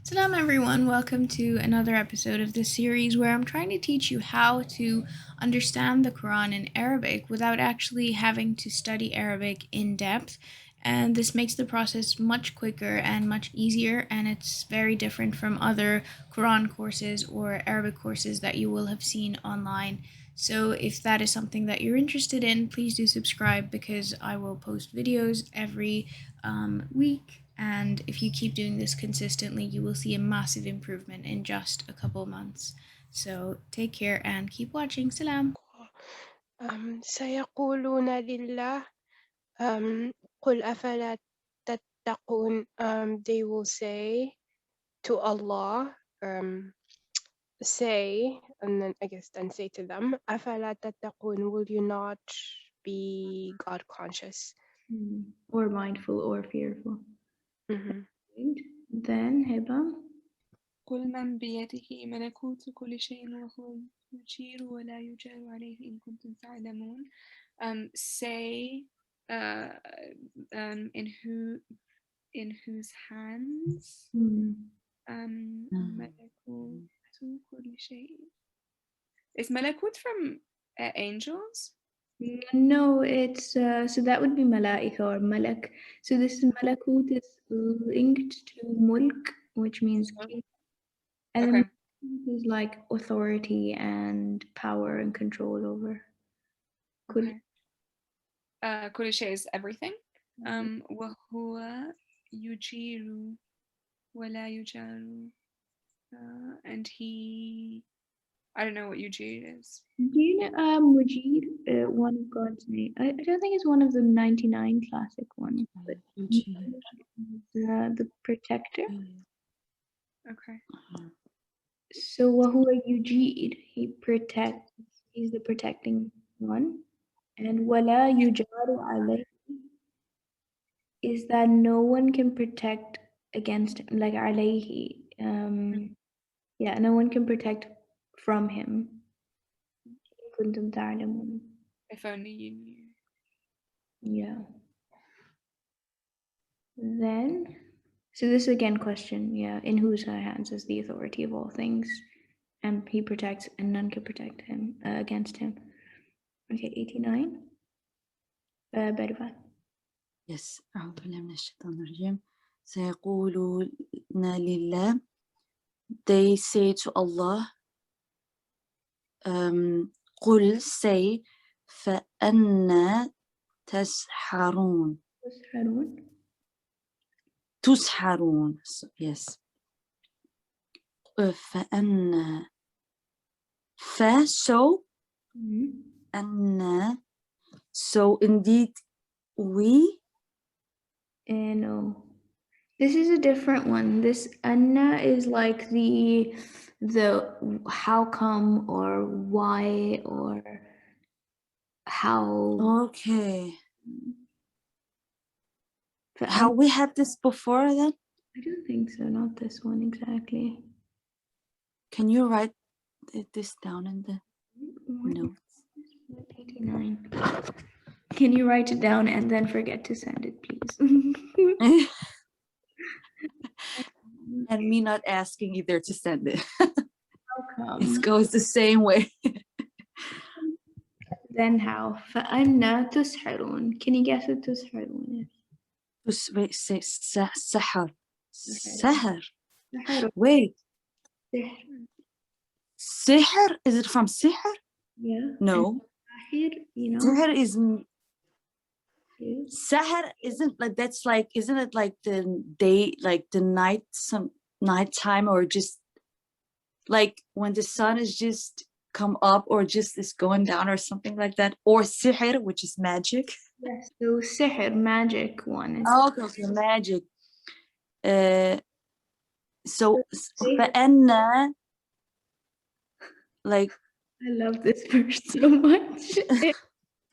Salam everyone, welcome to another episode of this series where I'm trying to teach you how to understand the Quran in Arabic without actually having to study Arabic in depth. And this makes the process much quicker and much easier, and it's very different from other Quran courses or Arabic courses that you will have seen online. So if that is something that you're interested in, please do subscribe because I will post videos every week. And if you keep doing this consistently, you will see a massive improvement in just a couple months. So take care and keep watching. Salam. سيقولون لله قل أفلا تتقون they will say to Allah say and then I guess then say to them أفلا تتقون will you not be God conscious Or mindful or fearful. mm-hmm. Then Heba. قل من بيده ملكوت كل شيء وهو يجير ولا يجار عليه إن كنتم تعلمون. Say in whose hands ملكوت كل شيء. Is malakut from angels? No, it's so that would be malaika or malak. So this malakut is linked to mulk, which means king. And Okay. then is like authority and power and control over. Okay. كل شيء is everything. وهو يجير ولا يجار. And he, I don't know what Yujir is. Do you know Mujir, one of God's name? I don't think it's one of the 99 classic ones, but the protector. Okay. So Wahuwa Yujir, he protects, he's the protecting one. And Wala Yujaru alayhi is that no one can protect against him, like alayhi. Yeah, no one can protect from him. كنتم تعلمون. If only you knew. Yeah. Then, so this is again question, yeah, in whose hands is the authority of all things? And he protects and none can protect him against him. Okay, 89. Berva. Yes, أعوذ بالله من الشيطان الرجيم. سيقولون لله. They say to Allah, قل say فأنا تسحرون. تسحرون. Yes. فأنا so أنا so indeed we. No. This is a different one. This anna is like the how come or why or how. Okay. How we had this before then? I don't think so, not this one exactly. Can you write this down in the notes? 89. Can you write it down and then forget to send it, please? And me not asking either to send it. How come? It goes the same way. Then how? فَأَنَّا تُسْحَرُونَ. Can you guess what تُسْحَرُونَ is? Wait, say sahar. Sahar. Sahar. Wait. Sihr? Is it from sihr? Yeah. No. Sahir, you know. Sihr is. Yes. Sahar isn't like that's like isn't it like the day, like the night, some nighttime, or just like when the sun is just come up or just is going down or something like that, or sihr, which is magic. Yes, so sihr, magic one. Oh, okay, magic. So فأنا, like, I love this verse so much.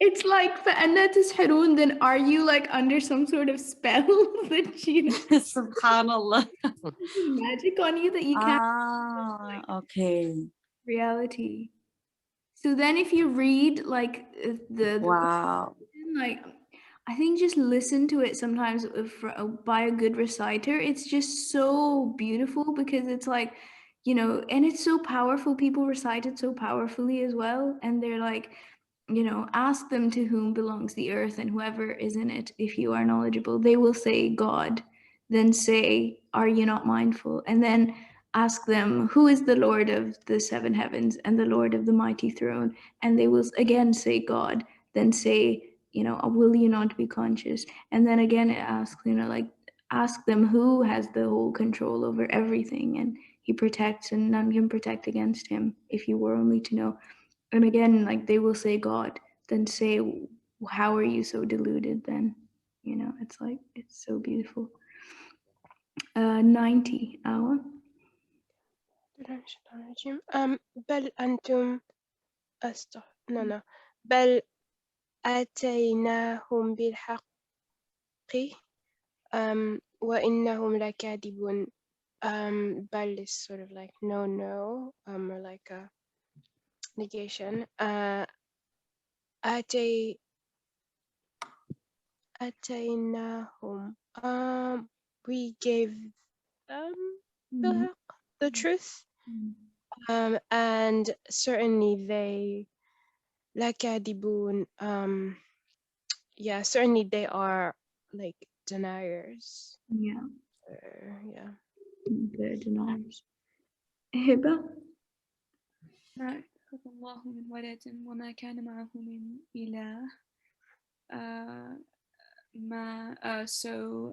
It's like فَأَنَّا تُسْحَرُونَ. Then are you like under some sort of spell that you Subhanallah. magic on you that you can't? Okay. Reality. So then if you read like the Wow. like I think just listen to it sometimes by a good reciter. It's just so beautiful because it's like, and it's so powerful. People recite it so powerfully as well. And they're like, ask them to whom belongs the earth and whoever is in it, if you are knowledgeable. They will say, God. Then say, are you not mindful? And then ask them, who is the Lord of the seven heavens and the Lord of the mighty throne? And they will again say, God. Then say, will you not be conscious? And then again it asks, like, ask them who has the whole control over everything, and he protects and none can protect against him, if you were only to know. And again, like, they will say God. Then say, how are you so deluded then? It's like, it's so beautiful. 90 hour. بل أنتم no. بل أتيناهم بالحق وإنهم لكاذبون. بل is sort of like no, or like a negation. أتيناهم. We gave them the truth. And certainly they لكاذبون. Certainly they are like deniers. Yeah, Yeah. they're deniers. Hiba? ما اتخذ الله من ولد وما كان معه من إله. So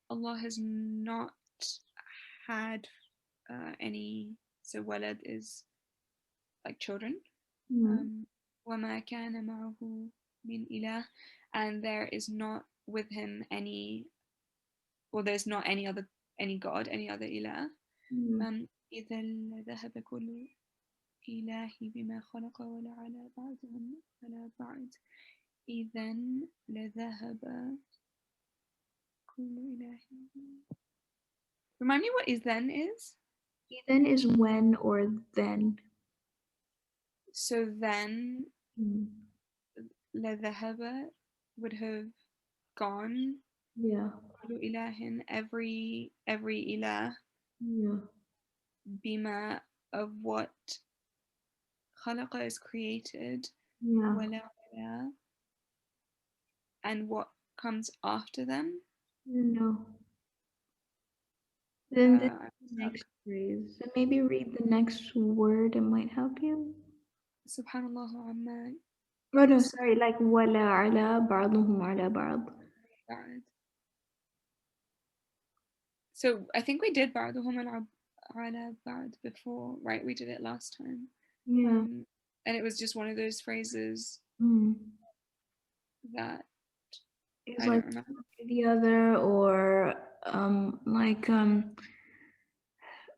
Allah has not had any. So walad is like children. وما كان معه من إله, and there is not with him any, or there's not any god, any other ilah. إذا لذهب كل إله بما خلق ولا على بعضهم على بعض. إذا لذهب كل إله. Remind me what إذن is? Then is when or then. So then لذهب would have gone. Yeah. كل إله, every ilah. Yeah. Bima, of what خلق is created. Yeah. ولا على, and what comes after them. No. Then the next phrase. So maybe read the next word, it might help you. Subhanallah amma. Oh no, sorry, like ولا على بعضهم على بعض. So I think we did بعضهم على بعض before, right? We did it last time. Yeah. And it was just one of those phrases that it's I like don't remember. The other, or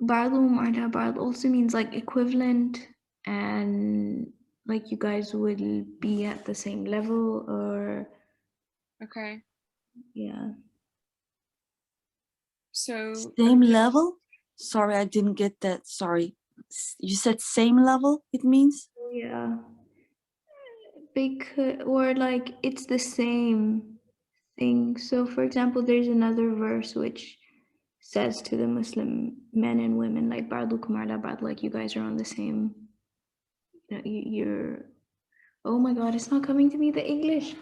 بعضهم على بعض also means like equivalent, and like you guys would be at the same level, or Okay. yeah. So same level? Sorry, I didn't get that. Sorry. You said same level, it means? Yeah. Because, or like it's the same thing. So for example, there's another verse which says to the Muslim men and women, like بعضكم على بعض, like you guys are on the same, you're, oh my god, it's not coming to me, the English.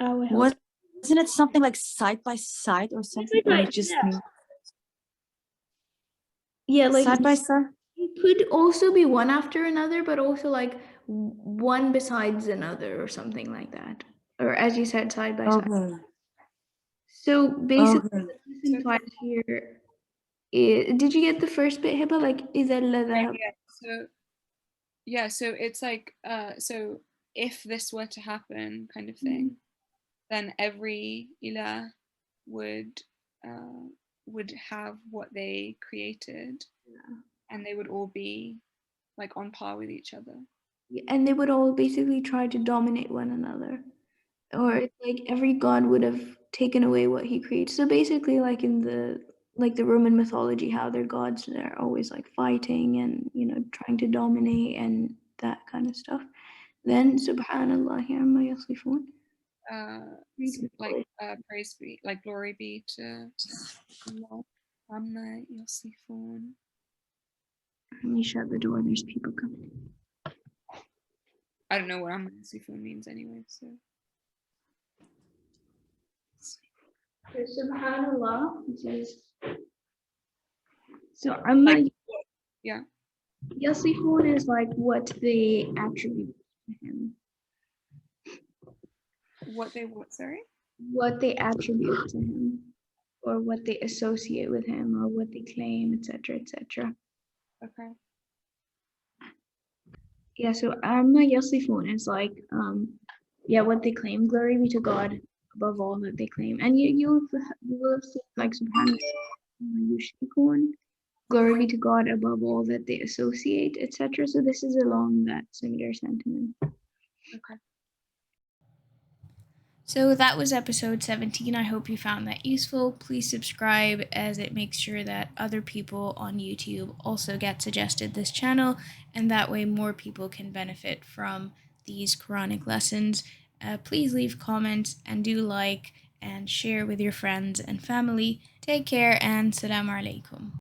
I will help. Wasn't it something like side by side or something? Or just me? Yeah, like side by side? it could also be one after another, but also like one besides another or something like that. Or as you said, side by side. So basically the missing part here is, did you get the first bit, Hiba? Like إذا لذهب. So it's like so if this were to happen kind of thing, then every ilah would have what they created, and they would all be like on par with each other. And they would all basically try to dominate one another. Or it's like every god would have taken away what he created. So basically, like in the Roman mythology, how their gods, they're always like fighting and trying to dominate and that kind of stuff. Then Subhanallah amma yasifun. Praise be, like glory be to Allah. Amma yasifun. Let me shut the door. There's people coming. I don't know what amma yasifun means anyway. So Subhanallah. So amma like, yeah. yasifun is like what they attribute to him. What sorry? What they attribute to him, or what they associate with him, or what they claim, etc., etc. Okay. Yeah, so amma yasifun is like what they claim. Glory be to God above all that they claim. And you will have seen like Subhanallah, glory be to God above all that they associate, etc. So this is along that similar sentiment. Okay. So that was episode 17. I hope you found that useful. Please subscribe, as it makes sure that other people on YouTube also get suggested this channel, and that way more people can benefit from these Quranic lessons. Please leave comments and do like and share with your friends and family. Take care and Assalamu alaikum.